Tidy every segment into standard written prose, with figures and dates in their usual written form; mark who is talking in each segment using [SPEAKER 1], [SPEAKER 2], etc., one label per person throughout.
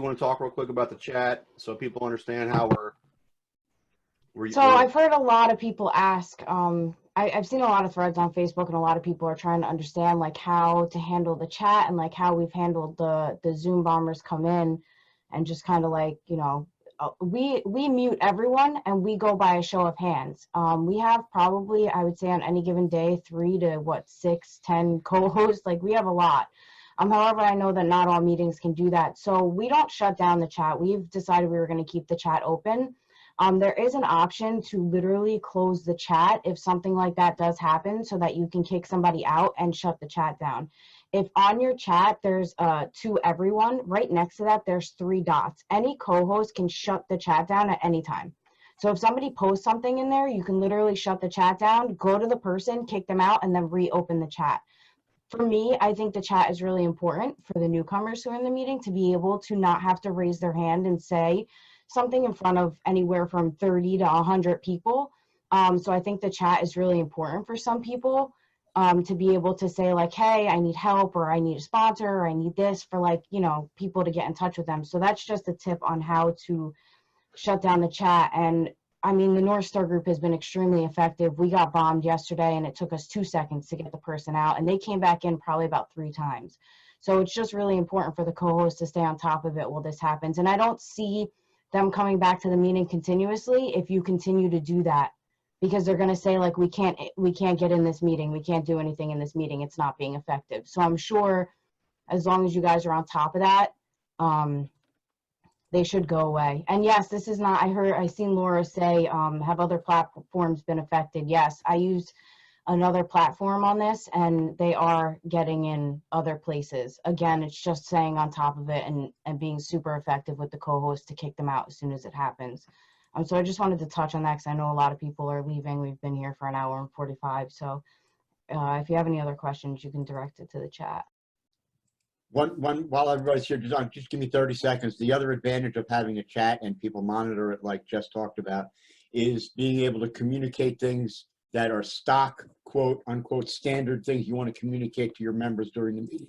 [SPEAKER 1] want to talk real quick about the chat so people understand how
[SPEAKER 2] So I've heard a lot of people ask, I've seen a lot of threads on Facebook, and a lot of people are trying to understand like how to handle the chat and like how we've handled the Zoom bombers come in and just kind of like, you know, we mute everyone and we go by a show of hands. We have probably, I would say on any given day, 3 to 6, 10 co-hosts. Like we have a lot. However, I know that not all meetings can do that. So we don't shut down the chat. We've decided we were going to keep the chat open. There is an option to literally close the chat if something like that does happen, so that you can kick somebody out and shut the chat down. If on your chat there's to everyone, right next to that there's 3 dots. Any co-host can shut the chat down at any time. So if somebody posts something in there, you can literally shut the chat down, go to the person, kick them out, and then reopen the chat. For me, I think the chat is really important for the newcomers who are in the meeting to be able to not have to raise their hand and say something in front of anywhere from 30 to 100 people. So I think the chat is really important for some people to be able to say like, hey, I need help, or I need a sponsor, or I need this, for like, you know, people to get in touch with them. So that's just a tip on how to shut down the chat. And I mean, the North Star group has been extremely effective. We got bombed yesterday and it took us 2 seconds to get the person out, and they came back in probably about 3 times. So it's just really important for the co-host to stay on top of it while this happens. And I don't see them coming back to the meeting continuously if you continue to do that, because they're going to say like, we can't get in this meeting, we can't do anything in this meeting, it's not being effective. So I'm sure as long as you guys are on top of that, they should go away. And yes, this is not, I seen Laura say, have other platforms been affected? Yes, I use another platform on this and they are getting in other places. Again, it's just staying on top of it and being super effective with the co-host to kick them out as soon as it happens. So I just wanted to touch on that because I know a lot of people are leaving. We've been here for 1 hour and 45. So if you have any other questions, you can direct it to the chat.
[SPEAKER 3] While everybody's here, just give me 30 seconds. The other advantage of having a chat and people monitor it, like Jess talked about, is being able to communicate things that are stock, quote unquote, standard things you want to communicate to your members during the meeting.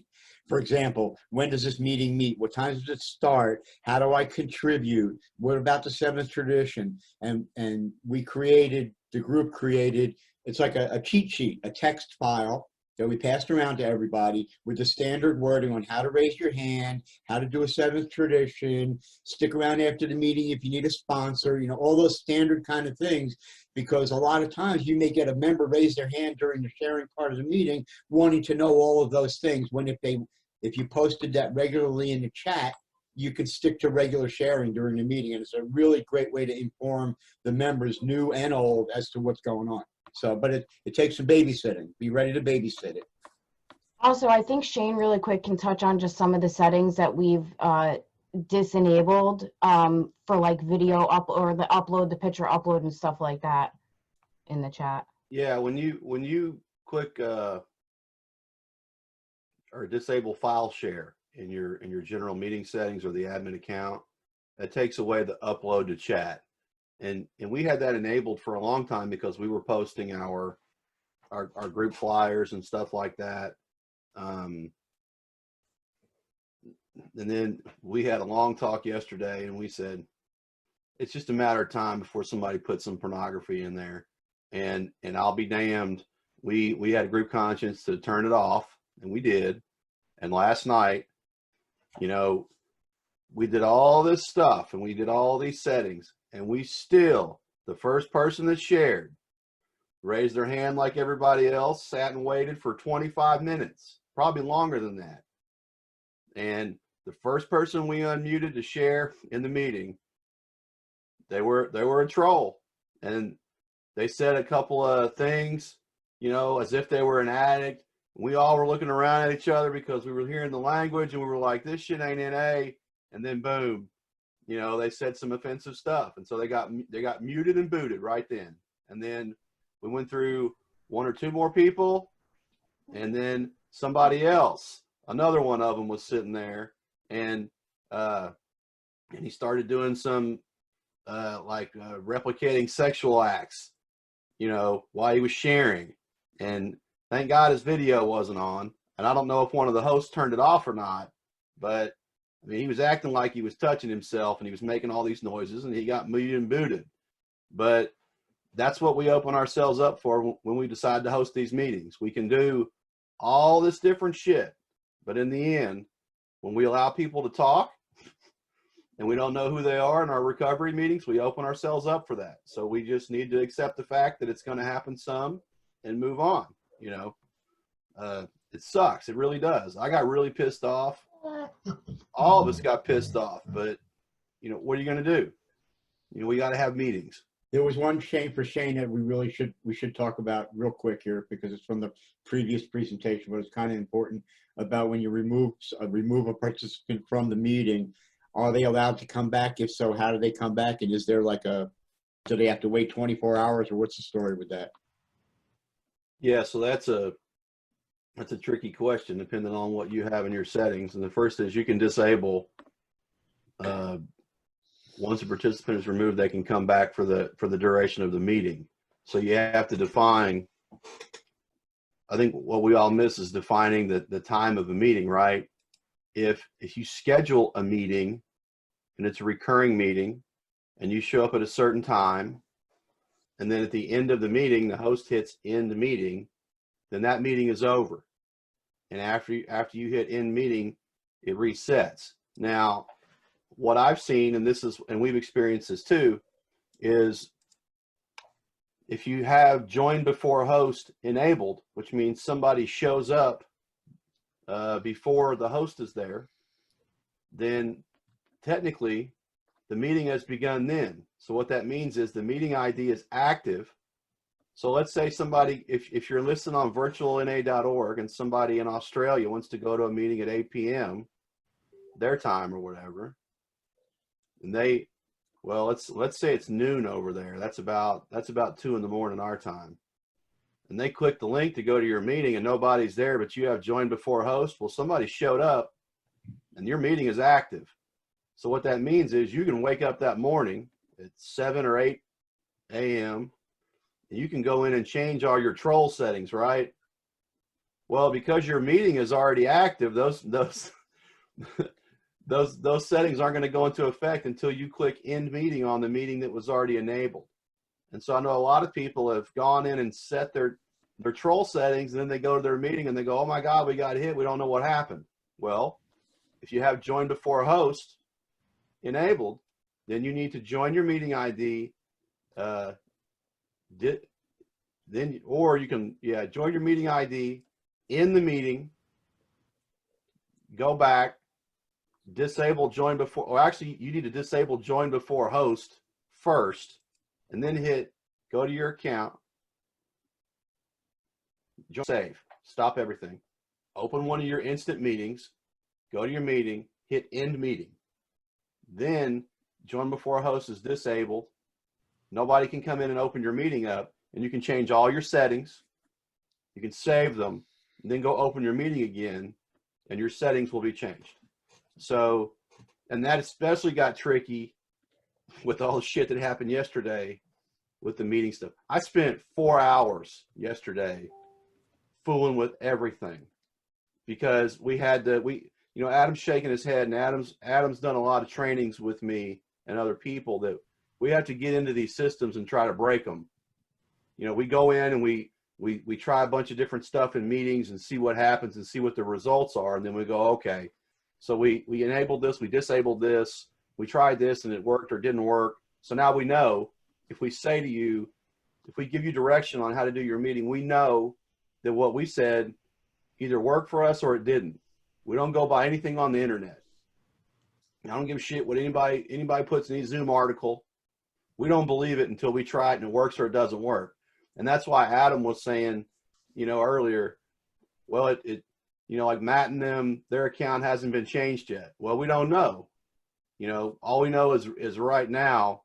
[SPEAKER 3] For example, when does this meeting meet? What time does it start? How do I contribute? What about the 7th tradition? And we created, the group created, it's like a cheat sheet, a text file that we passed around to everybody with the standard wording on how to raise your hand, how to do a 7th tradition, stick around after the meeting if you need a sponsor, you know, all those standard kind of things, because a lot of times you may get a member raise their hand during the sharing part of the meeting wanting to know all of those things, when if you posted that regularly in the chat, you can stick to regular sharing during the meeting. And it's a really great way to inform the members, new and old, as to what's going on. So, but it takes some babysitting. Be ready to babysit it.
[SPEAKER 2] Also, I think Shane really quick can touch on just some of the settings that we've disenabled for like video or the picture upload and stuff like that in the chat.
[SPEAKER 1] Yeah, when you click or disable file share in your general meeting settings or the admin account, that takes away the upload to chat. And we had that enabled for a long time because we were posting our group flyers and stuff like that. And then we had a long talk yesterday and we said, it's just a matter of time before somebody puts some pornography in there. And I'll be damned. We had a group conscience to turn it off, and we did. And last night, you know, we did all this stuff and we did all these settings, and we still, the first person that shared raised their hand like everybody else, sat and waited for 25 minutes, probably longer than that. And the first person we unmuted to share in the meeting, they were a troll, and they said a couple of things, you know, as if they were an addict. We all were looking around at each other because we were hearing the language, and we were like, this shit ain't NA. And then boom, you know, they said some offensive stuff, and so they got muted and booted right then. And then we went through 1 or 2 more people, and then somebody else, another one of them was sitting there, and he started doing some replicating sexual acts, you know, while he was sharing. And thank God his video wasn't on. And I don't know if one of the hosts turned it off or not, but I mean, he was acting like he was touching himself and he was making all these noises and he got muted and booted. But that's what we open ourselves up for when we decide to host these meetings. We can do all this different shit, but in the end, when we allow people to talk and we don't know who they are in our recovery meetings, we open ourselves up for that. So we just need to accept the fact that it's going to happen some and move on. You know, it sucks. It really does. I got really pissed off. All of us got pissed off, but you know, what are you going to do? You know, we got to have meetings.
[SPEAKER 3] There was one shame for Shane that we should talk about real quick here, because it's from the previous presentation, but it's kind of important, about when you remove a participant from the meeting. Are they allowed to come back? If so, how do they come back? And is there like do they have to wait 24 hours, or what's the story with that?
[SPEAKER 1] Yeah, so that's a tricky question depending on what you have in your settings. And the first is you can disable once a participant is removed, they can come back for the duration of the meeting. So you have to define, I think what we all miss is defining the time of a meeting, right? If you schedule a meeting and it's a recurring meeting and you show up at a certain time, and then at the end of the meeting, the host hits end meeting, then that meeting is over. And after you hit end meeting, it resets. Now, what I've seen, and we've experienced this too, is if you have join before host enabled, which means somebody shows up before the host is there, then technically the meeting has begun then. So what that means is the meeting ID is active. So let's say somebody, if you're listening on virtualna.org and somebody in Australia wants to go to a meeting at 8 p.m. their time or whatever, and let's say it's noon over there. That's about 2 in the morning our time. And they click the link to go to your meeting and nobody's there, but you have joined before host. Well, somebody showed up and your meeting is active. So what that means is you can wake up that morning at 7 or 8 a.m. and you can go in and change all your troll settings, right? Well, because your meeting is already active, those settings aren't going to go into effect until you click end meeting on the meeting that was already enabled. And so I know a lot of people have gone in and set their troll settings, and then they go to their meeting and they go, oh my God, we got hit. We don't know what happened. Well, if you have join before host enabled, then you need to join your meeting ID. Or you can, join your meeting ID in the meeting, go back, disable join before, or actually you need to disable join before host first, and then go to your account, save, stop everything, open one of your instant meetings, go to your meeting, hit end meeting. Then join before host is disabled. Nobody can come in and open your meeting up, and you can change all your settings. You can save them, and then go open your meeting again, and your settings will be changed. So, and that especially got tricky with all the shit that happened yesterday with the meeting stuff. I spent 4 hours yesterday fooling with everything because Adam's shaking his head, and Adam's done a lot of trainings with me and other people that we have to get into these systems and try to break them. You know, we go in and we try a bunch of different stuff in meetings and see what happens and see what the results are, and then we go, okay, so we enabled this, we disabled this, we tried this and it worked or didn't work. So now we know if we say to you, if we give you direction on how to do your meeting, we know that what we said either worked for us or it didn't. We don't go by anything on the internet. I don't give a shit what anybody puts in any Zoom article. We don't believe it until we try it and it works or it doesn't work. And that's why Adam was saying, earlier, well, like Matt and them, their account hasn't been changed yet. Well, we don't know. All we know is right now,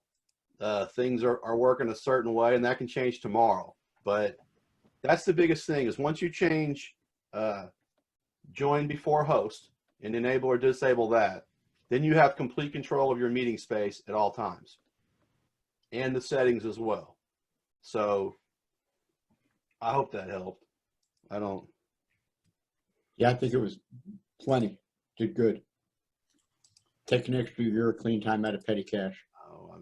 [SPEAKER 1] things are working a certain way, and that can change tomorrow. But that's the biggest thing is once you change join before host and enable or disable that, then you have complete control of your meeting space at all times and the settings as well. So I hope that helped.
[SPEAKER 3] Yeah, I think it was plenty. Did good. Take an extra year of clean time out of petty cash.
[SPEAKER 1] Oh,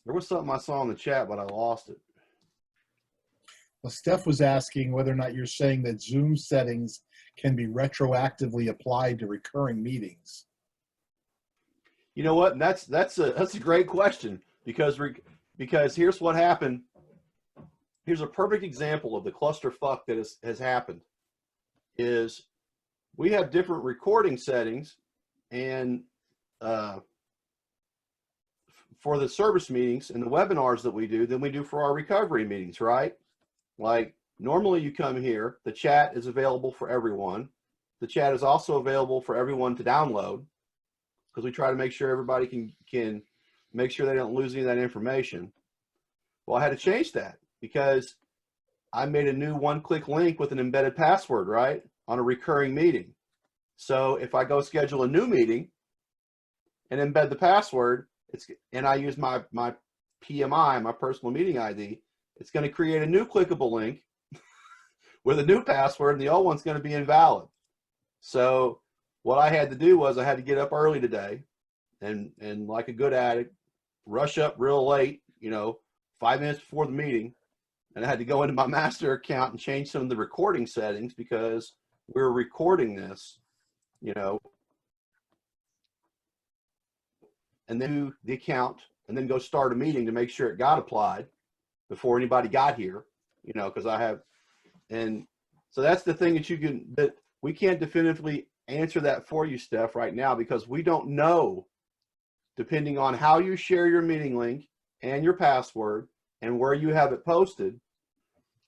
[SPEAKER 1] there was something I saw in the chat, but I lost it.
[SPEAKER 4] Well, Steph was asking whether or not you're saying that Zoom settings can be retroactively applied to recurring meetings.
[SPEAKER 1] You know what? That's a great question, because here's what happened. Here's a perfect example of the clusterfuck that has happened. Is we have different recording settings, and for the service meetings and the webinars that we do than we do for our recovery meetings, right? Like normally you come here, the chat is available for everyone. The chat is also available for everyone to download, because we try to make sure everybody can make sure they don't lose any of that information. Well, I had to change that because I made a new one-click link with an embedded password, right, on a recurring meeting. So if I go schedule a new meeting and embed the password, and I use my PMI, my personal meeting ID, it's going to create a new clickable link with a new password, and the old one's going to be invalid. So what I had to do was I had to get up early today and like a good addict, rush up real late, 5 minutes before the meeting. And I had to go into my master account and change some of the recording settings, because we're recording this, and then do the account and then go start a meeting to make sure it got applied before anybody got here, because I have, and so that's the thing that we can't definitively answer that for you, Steph, right now, because we don't know, depending on how you share your meeting link and your password and where you have it posted,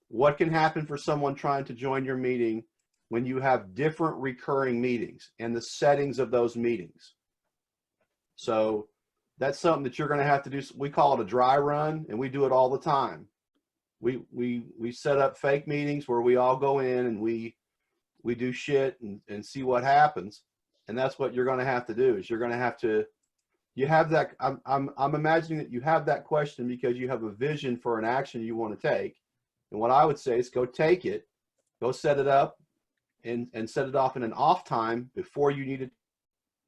[SPEAKER 1] what can happen for someone trying to join your meeting when you have different recurring meetings and the settings of those meetings. So that's something that you're going to have to do. We call it a dry run, and we do it all the time. We set up fake meetings where we all go in and we do shit and see what happens. And that's what you're going to have to do. Is you're going to have to, you have that, I'm imagining that you have that question because you have a vision for an action you want to take. And what I would say is go take it, go set it up and set it off in an off time before you need it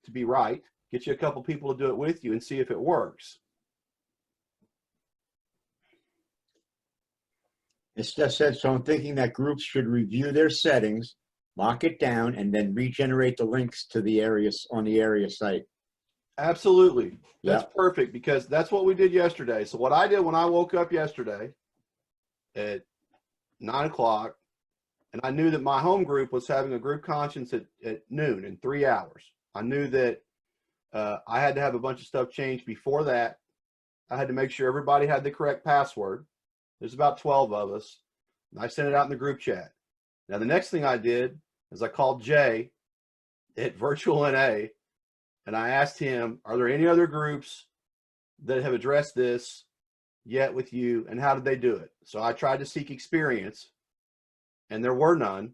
[SPEAKER 1] to be right. Get you a couple people to do it with you and see if it works.
[SPEAKER 3] As Steph said, so I'm thinking that groups should review their settings, lock it down, and then regenerate the links to the areas on the area site.
[SPEAKER 1] Absolutely. That's perfect, because that's what we did yesterday. So what I did when I woke up yesterday at 9 o'clock, and I knew that my home group was having a group conscience at noon in 3 hours. I knew that I had to have a bunch of stuff changed before that. I had to make sure everybody had the correct password. There's about 12 of us. And I sent it out in the group chat. Now, the next thing I did is I called Jay at Virtual NA, and I asked him, are there any other groups that have addressed this yet with you, and how did they do it? So I tried to seek experience, and there were none.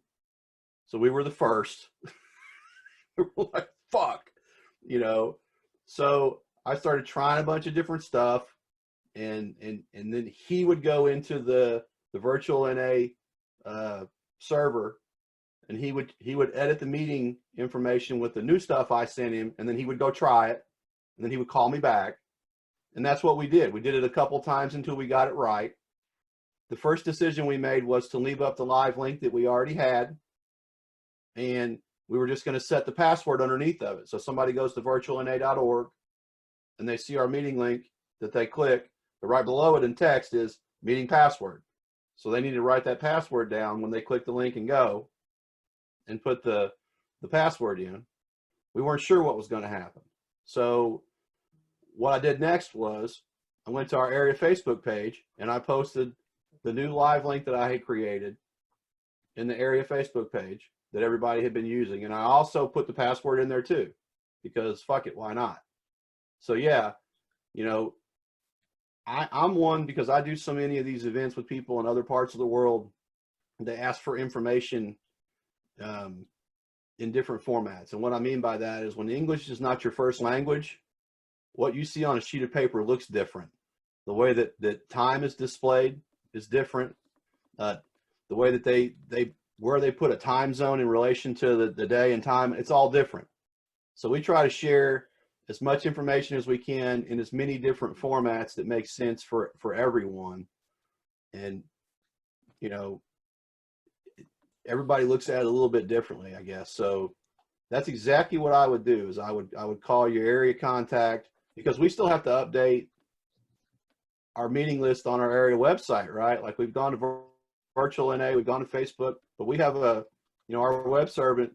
[SPEAKER 1] So we were the first. We were like, fuck. So I started trying a bunch of different stuff, and then he would go into the Virtual NA server, and he would edit the meeting information with the new stuff I sent him, and then he would go try it, and then he would call me back. And that's what we did. We did it a couple times until we got it right. The first decision we made was to leave up the live link that we already had, and we were just going to set the password underneath of it. So somebody goes to virtualna.org and they see our meeting link that they click, but right below it in text is meeting password. So they need to write that password down when they click the link and go and put the password in. We weren't sure what was going to happen. So what I did next was I went to our area Facebook page and I posted the new live link that I had created in the area Facebook page that everybody had been using. And I also put the password in there too, because fuck it, why not? So yeah, I'm one, because I do so many of these events with people in other parts of the world. They ask for information in different formats. And what I mean by that is when English is not your first language, what you see on a sheet of paper looks different. The way that time is displayed is different. The way that where they put a time zone in relation to the day and time, it's all different. So we try to share as much information as we can in as many different formats that make sense for everyone. And, you know, everybody looks at it a little bit differently, I guess. So that's exactly what I would do is I would call your area contact, because we still have to update our meeting list on our area website, right? Like we've gone to Virtual NA, we've gone to Facebook, but we have a, you know, our web servant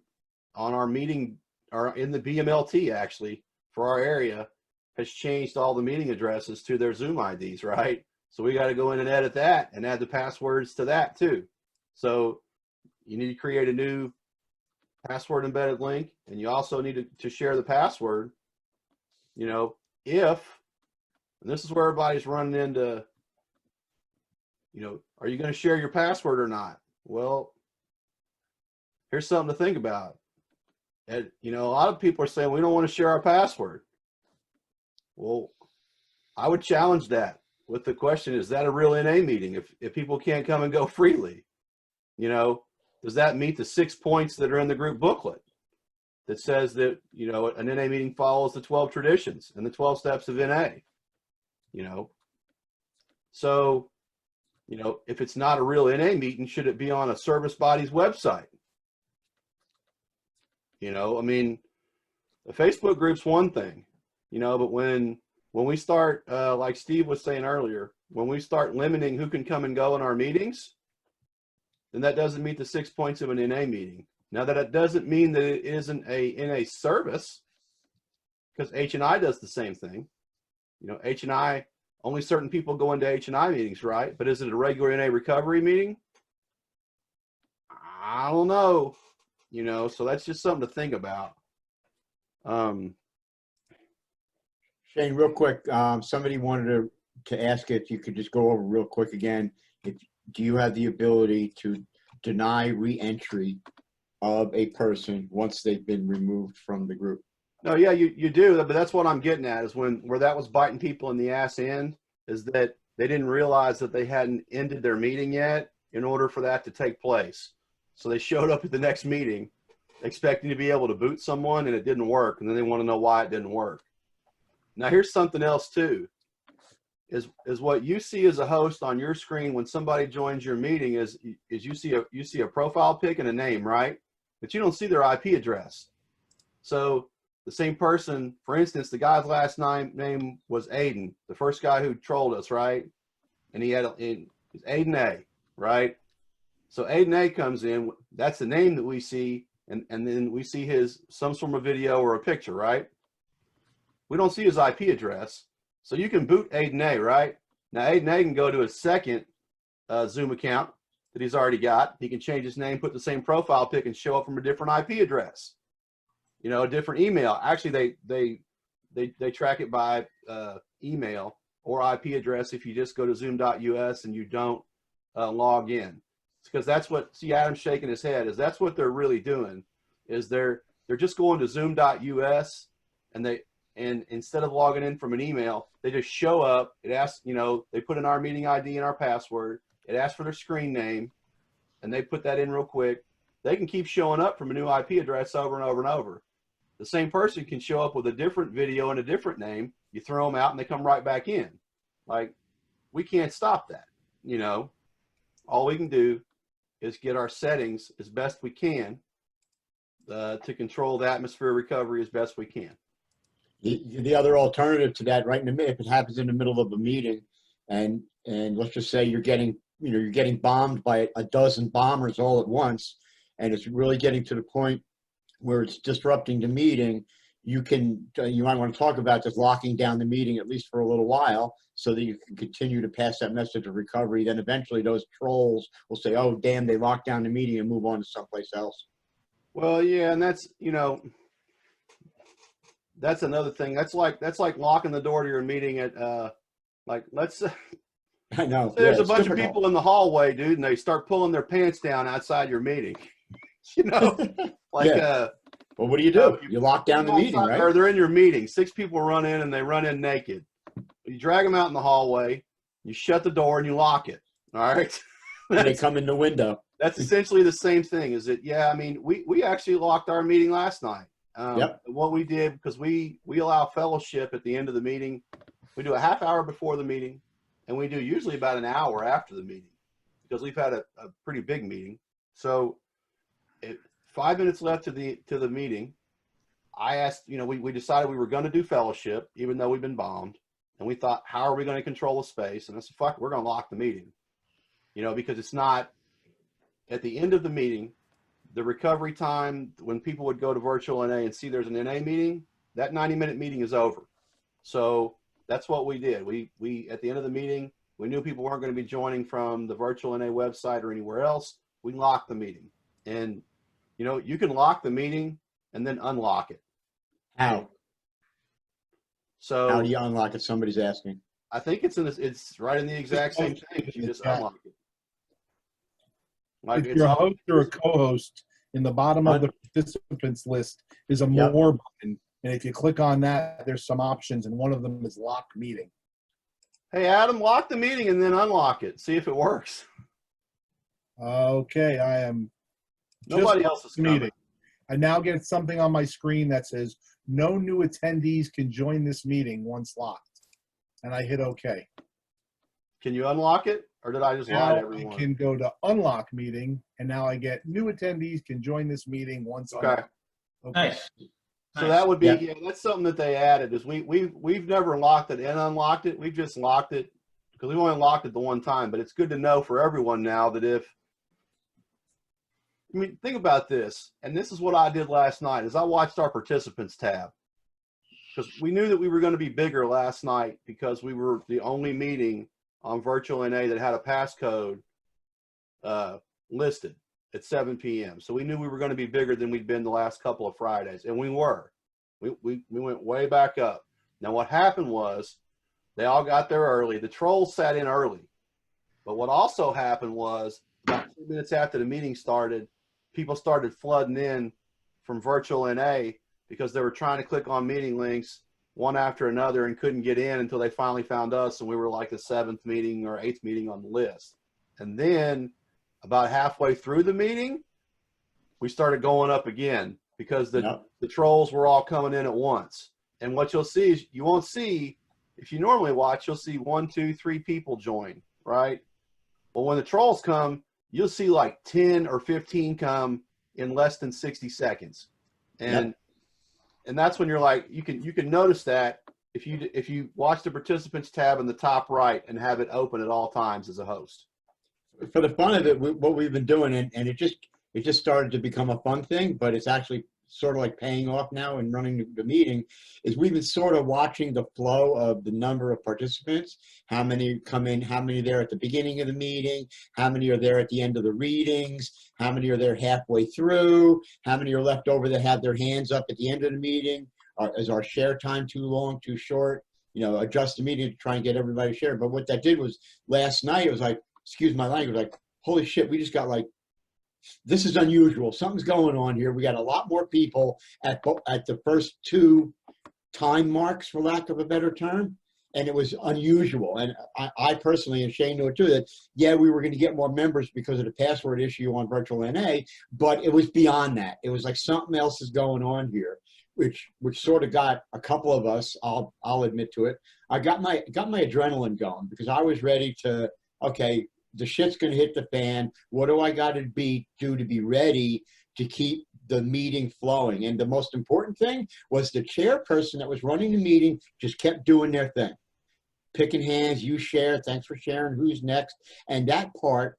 [SPEAKER 1] on our meeting, or in the BMLT actually for our area, has changed all the meeting addresses to their Zoom IDs, right? So we got to go in and edit that and add the passwords to that too. So you need to create a new password embedded link, and you also need to share the password. You know, if, and this is where everybody's running into, you know, are you going to share your password or not? Well, here's something to think about. And, you know, a lot of people are saying we don't want to share our password. Well, I would challenge that with the question, is that a real NA meeting? If people can't come and go freely, you know, does that meet the 6 points that are in the group booklet that says that, you know, an NA meeting follows the 12 traditions and the 12 steps of NA, you know? So, you know, if it's not a real NA meeting, should it be on a service body's website? You know, I mean, the Facebook group's one thing, you know, but when we start, like Steve was saying earlier, when we start limiting who can come and go in our meetings, then that doesn't meet the 6 points of an NA meeting. Now that doesn't mean that it isn't a NA service, because H&I does the same thing. You know, H&I, only certain people go into H&I meetings, right? But is it a regular NA recovery meeting? I don't know. You know, so that's just something to think about.
[SPEAKER 3] Shane, real quick, somebody wanted to ask if you could just go over real quick again. Do you have the ability to deny re-entry of a person once they've been removed from the group?
[SPEAKER 1] No, yeah, you do, but that's what I'm getting at, is where that was biting people in the ass end, is that they didn't realize that they hadn't ended their meeting yet in order for that to take place. So they showed up at the next meeting expecting to be able to boot someone, and it didn't work, and then they want to know why it didn't work. Now here's something else too, is what you see as a host on your screen when somebody joins your meeting is you see a profile pic and a name, right? But you don't see their IP address. So the same person, for instance, the guy's last name was Aiden, the first guy who trolled us, right? And he had it's Aiden A, right? So Aiden A comes in, that's the name that we see, and then we see some sort of video or a picture, right? We don't see his IP address. So you can boot Aiden A, right? Now Aiden A can go to his second Zoom account that he's already got. He can change his name, put the same profile pic, and show up from a different IP address. You know, a different email. Actually, they track it by email or IP address if you just go to zoom.us and you don't log in. It's because that's what, see Adam's shaking his head, is that's what they're really doing, is they're just going to zoom.us, and instead of logging in from an email, they just show up. It asks, you know, they put in our meeting ID and our password. It asks for their screen name, and they put that in real quick. They can keep showing up from a new IP address over and over and over. The same person can show up with a different video and a different name. You throw them out and they come right back in. Like, we can't stop that, you know. All we can do is get our settings as best we can to control the atmosphere recovery as best we can.
[SPEAKER 3] The other alternative to that, right in the middle, if it happens in the middle of a meeting, and let's just say you're getting bombed by a dozen bombers all at once, and it's really getting to the point where it's disrupting the meeting, you might want to talk about just locking down the meeting at least for a little while, so that you can continue to pass that message of recovery. Then eventually those trolls will say, "Oh, damn, they locked down the meeting," and move on to someplace else.
[SPEAKER 1] Well, yeah, and that's, you know, that's another thing. That's like locking the door to your meeting at like, let's
[SPEAKER 3] I know.
[SPEAKER 1] There's a bunch of people in the hallway, dude, and they start pulling their pants down outside your meeting. You know, like
[SPEAKER 3] well, what do? You lock down the meeting, right?
[SPEAKER 1] Or they're in your meeting. 6 people run in and they run in naked. You drag them out in the hallway, you shut the door and you lock it. All right.
[SPEAKER 3] And they come in the window.
[SPEAKER 1] That's essentially the same thing. Is it? Yeah, I mean, we actually locked our meeting last night.
[SPEAKER 3] Yep.
[SPEAKER 1] What we did, because we allow fellowship at the end of the meeting, we do a half hour before the meeting, and we do usually about an hour after the meeting, because we've had a pretty big meeting. So 5 minutes left to the meeting, I asked, we decided we were going to do fellowship, even though we've been bombed. And we thought, how are we going to control the space? And I said, fuck, we're going to lock the meeting, because it's not at the end of the meeting, the recovery time, when people would go to virtual NA and see there's an NA meeting, that 90-minute meeting is over. So that's what we did. We at the end of the meeting, we knew people weren't going to be joining from the virtual NA website or anywhere else. We locked the meeting. And, you can lock the meeting and then unlock it.
[SPEAKER 3] How?
[SPEAKER 1] So
[SPEAKER 3] How do you unlock it? Somebody's asking.
[SPEAKER 1] I think it's right in the exact same thing. You just unlock it. Like
[SPEAKER 4] if you're a host or a co-host, in the bottom of the participants list is a more button. And if you click on that, there's some options, and one of them is lock meeting.
[SPEAKER 1] Hey, Adam, lock the meeting and then unlock it. See if it works.
[SPEAKER 4] Okay, I am.
[SPEAKER 1] Nobody else is coming.
[SPEAKER 4] I now get something on my screen that says, no new attendees can join this meeting once locked. And I hit OK.
[SPEAKER 1] Can you unlock it? Or did I just lie to everyone?
[SPEAKER 4] I can go to unlock meeting, and now I get new attendees can join this meeting once.
[SPEAKER 1] Okay.
[SPEAKER 4] Okay.
[SPEAKER 5] Nice.
[SPEAKER 1] So that would be, that's something that they added, is we've never locked it and unlocked it. We've just locked it because we've only locked it the one time. But it's good to know for everyone now that think about this, and this is what I did last night, is I watched our participants tab, because we knew that we were going to be bigger last night because we were the only meeting on virtual NA that had a passcode listed at 7 p.m. So we knew we were going to be bigger than we'd been the last couple of Fridays, and we were. We went way back up. Now what happened was they all got there early. The trolls sat in early. But what also happened was about 2 minutes after the meeting started, people started flooding in from virtual NA because they were trying to click on meeting links one after another and couldn't get in until they finally found us, and we were like the 7th meeting or 8th meeting on the list. And then about halfway through the meeting, we started going up again because the trolls were all coming in at once. And what you'll see is, you won't see, if you normally watch, you'll see 1, 2, 3 people join, right? Well, when the trolls come, you'll see like 10 or 15 come in less than 60 seconds. And that's when you're like, you can notice that if you watch the participants tab in the top right and have it open at all times as a host.
[SPEAKER 3] For the fun of it, what we've been doing, and it just started to become a fun thing, but it's actually sort of like paying off now and running the meeting, is we've been sort of watching the flow of the number of participants, how many come in, how many are there at the beginning of the meeting, how many are there at the end of the readings, how many are there halfway through, how many are left over that have their hands up at the end of the meeting, is our share time too long, too short, adjust the meeting to try and get everybody to share. But what that did was, last night, it was like, excuse my language, like, holy shit, we just got like, this is unusual. Something's going on here. We got a lot more people at the first 2 time marks, for lack of a better term, and it was unusual. And I personally, and Shane knew it too, that we were going to get more members because of the password issue on virtual NA, but it was beyond that. It was like something else is going on here, which sort of got a couple of us, I'll admit to it. I got my adrenaline going because I was ready to, okay, the shit's going to hit the fan. What do I got to do to be ready to keep the meeting flowing? And the most important thing was the chairperson that was running the meeting just kept doing their thing. Picking hands, you share, thanks for sharing, who's next. And that part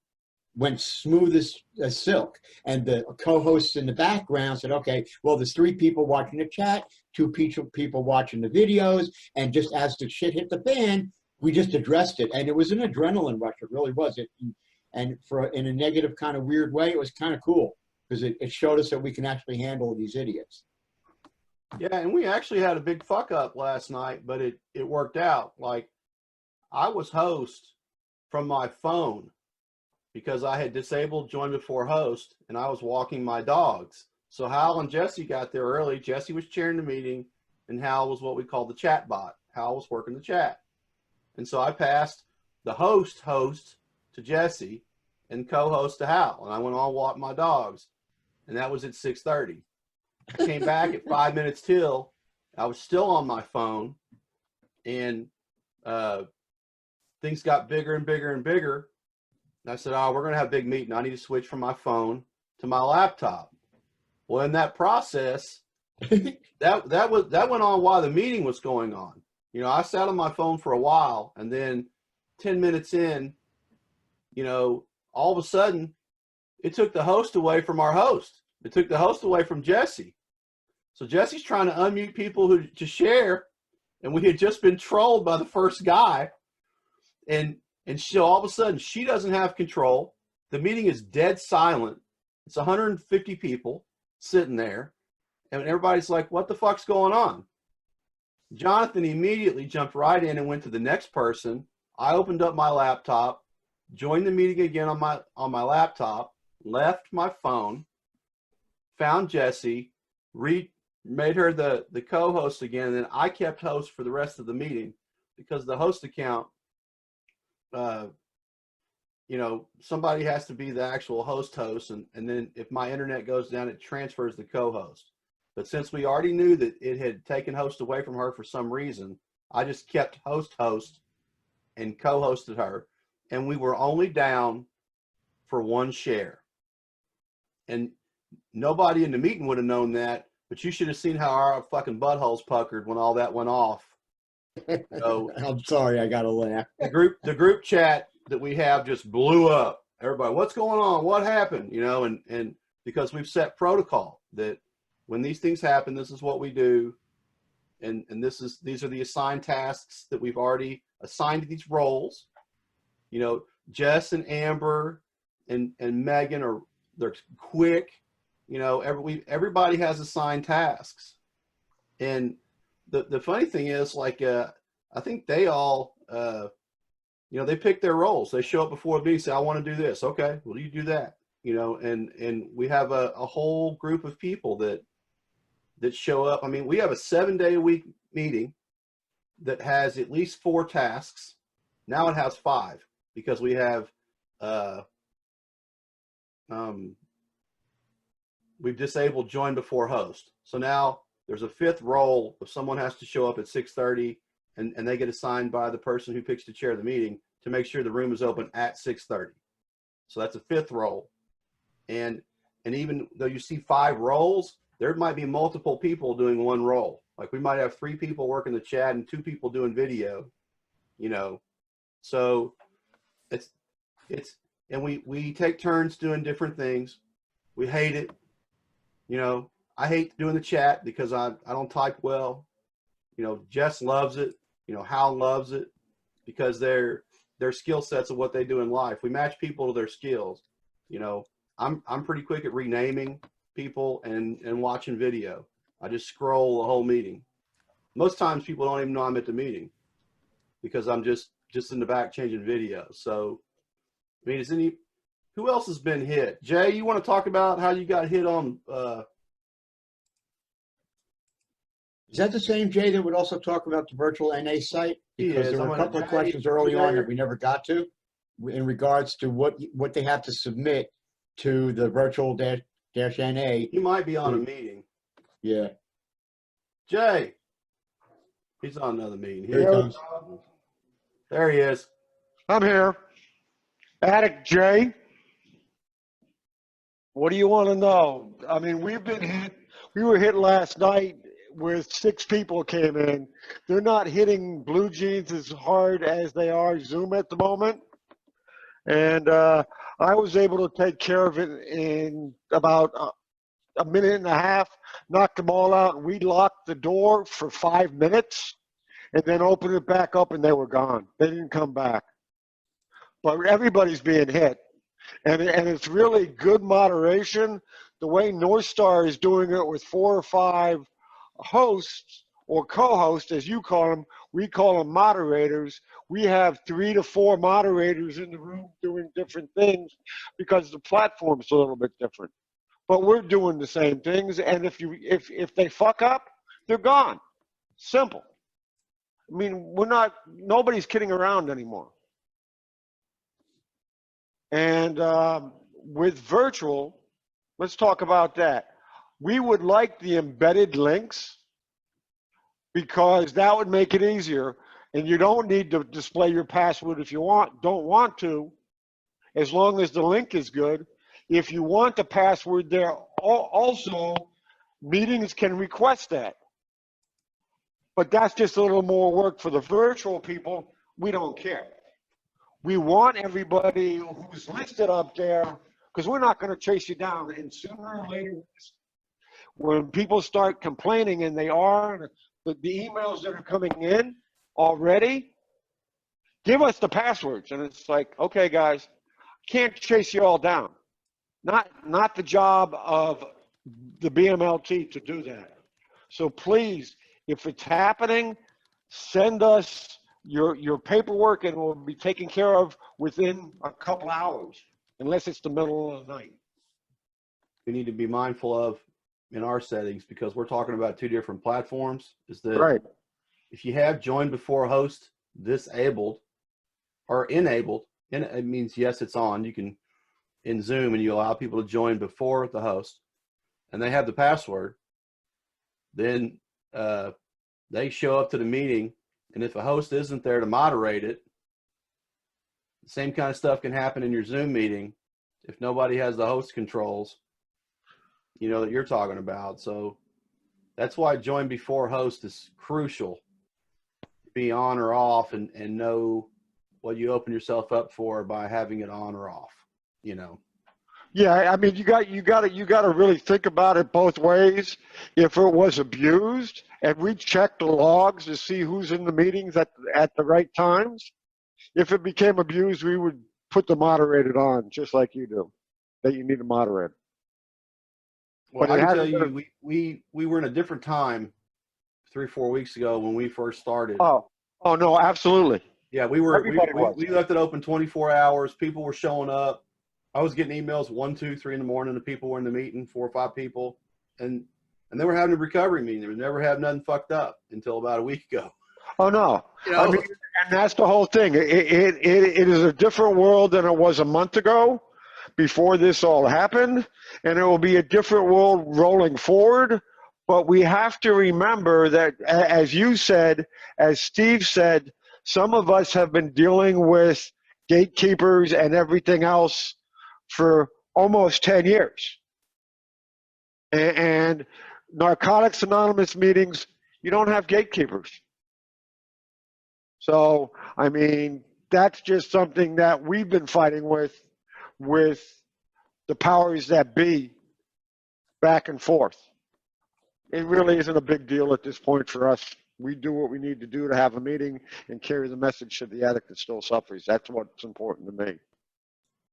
[SPEAKER 3] went smooth as silk. And the co-hosts in the background said, okay, well, there's 3 people watching the chat, 2 people watching the videos. And just as the shit hit the fan, we just addressed it, and it was an adrenaline rush. It really was. And in a negative kind of weird way, it was kind of cool because it showed us that we can actually handle these idiots.
[SPEAKER 1] Yeah, and we actually had a big fuck up last night, but it worked out. Like, I was host from my phone because I had disabled join before host, and I was walking my dogs. So Hal and Jesse got there early. Jesse was chairing the meeting, and Hal was what we call the chat bot. Hal was working the chat. And so I passed the host to Jesse and co-host to Hal. And I went on walk my dogs. And that was at 6:30. I came back at 5 minutes till. I was still on my phone, and things got bigger and bigger and bigger. And I said, "Oh, we're going to have a big meeting. I need to switch from my phone to my laptop." Well, in that process, that went on while the meeting was going on. You know, I sat on my phone for a while, and then 10 minutes in, you know, all of a sudden, it took the host away from our host. It took the host away from Jesse. So Jesse's trying to unmute people to share, and we had just been trolled by the first guy, and so all of a sudden she doesn't have control. The meeting is dead silent. It's 150 people sitting there, and everybody's like, "What the fuck's going on?" Jonathan immediately jumped right in and went to the next person. I opened up my laptop, joined the meeting again on my laptop, left my phone, found Jessie, made her the co-host again, and then I kept host for the rest of the meeting because the host account, you know, somebody has to be the actual host, and then if my internet goes down, it transfers the co-host. But since we already knew that it had taken host away from her for some reason, I just kept host and co-hosted her, and we were only down for one share. And nobody in the meeting would have known that, but you should have seen how our fucking buttholes puckered when all that went off. So
[SPEAKER 3] I'm sorry, I gotta laugh.
[SPEAKER 1] the group chat that we have just blew up. Everybody, what's going on? What happened? You know, and because we've set protocol that when these things happen, this is what we do, and these are the assigned tasks that we've already assigned to these roles. You know, Jess and Amber and Megan they're quick. You know, everybody has assigned tasks, and the funny thing is, like, I think they all, you know, they pick their roles. They show up before me, say, "I want to do this." Okay, well, you do that. You know, and we have a whole group of people that show up. I mean, we have a 7-day-a-week meeting that has at least 4 tasks. Now it has 5 because we have we've disabled join before host. So now there's a 5th role if someone has to show up at 6:30 and they get assigned by the person who picks the chair of the meeting to make sure the room is open at 6:30. So that's a 5th role. And even though you see 5 roles, there might be multiple people doing one role. Like we might have 3 people working the chat and 2 people doing video, you know. So and we take turns doing different things. We hate it. You know, I hate doing the chat because I don't type well. You know, Jess loves it. You know, Hal loves it because their skill sets of what they do in life. We match people to their skills. You know, I'm pretty quick at renaming people and watching video. I just scroll the whole meeting. Most times people don't even know I'm at the meeting because I'm just in the back changing video. So, I mean, who else has been hit? Jay, you want to talk about how you got hit on?
[SPEAKER 3] Is that the same Jay that would also talk about the virtual NA site? Because there were a couple of questions early on that we never got to in regards to what they have to submit to the virtual-NA.
[SPEAKER 1] He might be on a meeting.
[SPEAKER 3] Yeah.
[SPEAKER 1] Jay. He's on another meeting.
[SPEAKER 3] Here he comes.
[SPEAKER 1] There he is.
[SPEAKER 5] I'm here. Addict Jay. What do you want to know? I mean, we've been hit. We were hit last night with 6 people came in. They're not hitting Blue Jeans as hard as they are Zoom at the moment. And I was able to take care of it in about a minute and a half, knocked them all out, and we locked the door for 5 minutes and then opened it back up and they were gone. They didn't come back. But everybody's being hit. And it's really good moderation. The way North Star is doing it with 4 or 5 hosts or co-hosts, as you call them, we call them moderators. We have 3 to 4 moderators in the room doing different things because the platform's a little bit different. But we're doing the same things, and if they fuck up, they're gone. Simple. I mean, nobody's kidding around anymore. And with virtual, let's talk about that. We would like the embedded links because that would make it easier. And you don't need to display your password if you don't want to, as long as the link is good. If you want the password there, also, meetings can request that. But that's just a little more work for the virtual people. We don't care. We want everybody who's listed up there, because we're not going to chase you down. And sooner or later, when people start complaining, and they are, the emails that are coming in already, give us the passwords. And it's like, okay, guys, can't chase you all down. Not the job of the BMLT to do that. So please, if it's happening, send us your paperwork, and it will be taken care of within a couple hours, unless it's the middle of the night.
[SPEAKER 1] We need to be mindful of in our settings, because we're talking about two different platforms, is that
[SPEAKER 5] Right.
[SPEAKER 1] if you have join before host disabled or enabled, and it means yes, it's on, you can in Zoom, and you allow people to join before the host, and they have the password, then they show up to the meeting, and if a host isn't there to moderate it, the same kind of stuff can happen in your Zoom meeting if nobody has the host controls, you know, that you're talking about. So that's why join before host is crucial. Be on or off, and know what you open yourself up for by having it on or off, you know.
[SPEAKER 5] Yeah, I mean, you got to really think about it both ways. If it was abused, and we check the logs to see who's in the meetings at the right times, if it became abused, we would put the moderated on, just like you do, that you need to moderate.
[SPEAKER 1] Well,
[SPEAKER 5] But
[SPEAKER 1] I can tell you, we were in a different time 3 or 4 weeks ago when we first started.
[SPEAKER 5] Oh no, absolutely.
[SPEAKER 1] Yeah, we left it open 24 hours. People were showing up. I was getting emails 1, 2, 3 in the morning. The people were in the meeting, 4 or 5 people, and they were having a recovery meeting. They would never have nothing fucked up until about a week ago.
[SPEAKER 5] Oh no,
[SPEAKER 1] You know?
[SPEAKER 5] I mean, and that's the whole thing. It is a different world than it was a month ago, before this all happened, and it will be a different world rolling forward. But we have to remember that, as you said, as Steve said, some of us have been dealing with gatekeepers and everything else for almost 10 years. And Narcotics Anonymous meetings, you don't have gatekeepers. So, I mean, that's just something that we've been fighting with the powers that be back and forth. It really isn't a big deal at this point for us. We do what we need to do to have a meeting and carry the message to the addict that still suffers. That's what's important to me.